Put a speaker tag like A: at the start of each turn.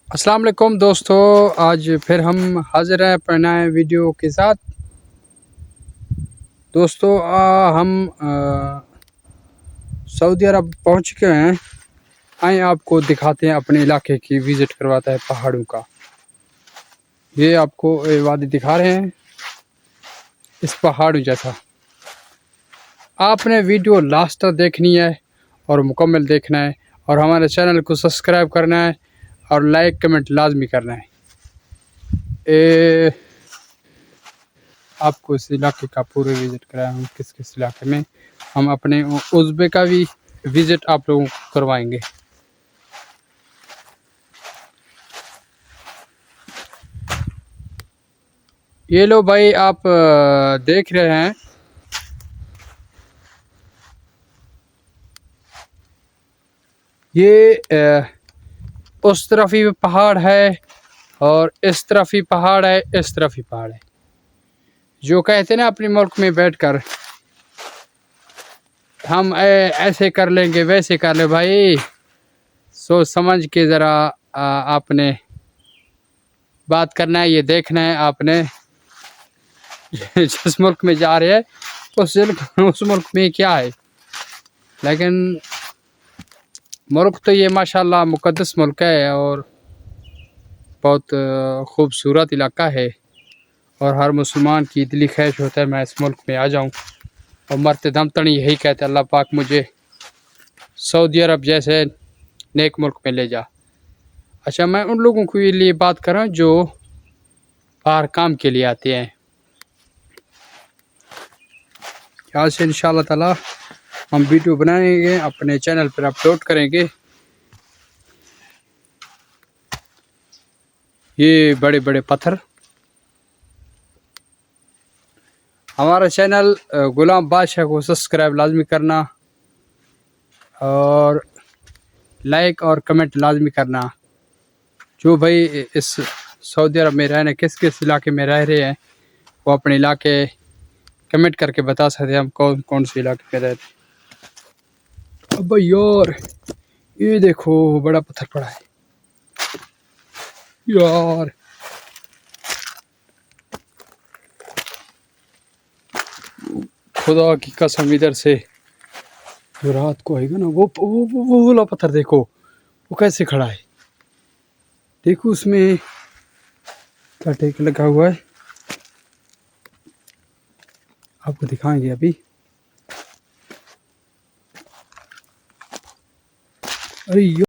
A: अस्सलाम वालेकुम दोस्तों, आज फिर हम हाजिर हैं अपने नए वीडियो के साथ। दोस्तों हम सऊदी अरब पहुंच चुके हैं। आए आपको दिखाते हैं, अपने इलाके की विज़िट करवाता है पहाड़ों का। ये आपको ये वादी दिखा रहे हैं, इस पहाड़ों जैसा। आपने वीडियो लास्ट तक देखनी है और मुकम्मल देखना है, और हमारे चैनल को सब्सक्राइब करना है और लाइक कमेंट लाजमी करना है। आपको इस इलाके का पूरे विज़िट कराया हूँ, किस किस इलाके में हम अपने उज़्बे का भी विज़िट आप लोगों को करवाएंगे। ये लो भाई, आप देख रहे हैं, ये उस तरफ ही पहाड़ है और इस तरफ ही पहाड़ है, इस तरफ ही पहाड़ है। जो कहते हैं ना, अपने मुल्क में बैठकर हम ऐसे कर लेंगे वैसे कर ले भाई, सोच समझ के ज़रा आपने बात करना है। ये देखना है आपने जिस मुल्क में जा रहे हैं उस मुल्क में क्या है। लेकिन मुल्क तो ये माशाल्लाह मुक़द्दस मुल्क है और बहुत ख़ूबसूरत इलाका है, और हर मुसलमान की दिली ख्वाहिश होता है मैं इस मुल्क में आ जाऊं, और मरते दम तक यही कहते हैं, अल्लाह पाक मुझे सऊदी अरब जैसे नेक मुल्क में ले जा। अच्छा, मैं उन लोगों के लिए बात कर रहा हूँ जो बाहर काम के लिए आते हैं। यहाँ से इंशाअल्लाह ताला हम वीडियो बनाएंगे, अपने चैनल पर अपलोड करेंगे। ये बड़े बड़े पत्थर। हमारा चैनल गुलाम बादशाह को सब्सक्राइब लाजमी करना और लाइक और कमेंट लाजमी करना। जो भाई इस सऊदी अरब में रहने किस किस इलाके में रह रहे हैं, वो अपने इलाके कमेंट करके बता सकते हैं हम कौन कौन से इलाके में रहते हैं। अब यार ये देखो, बड़ा पत्थर पड़ा है यार। खुदा की कसम, इधर से जो रात को आएगा ना, वो वाला पत्थर देखो, वो कैसे खड़ा है। देखो उसमें क्या टेक लगा हुआ है, आपको दिखाएंगे अभी। अरे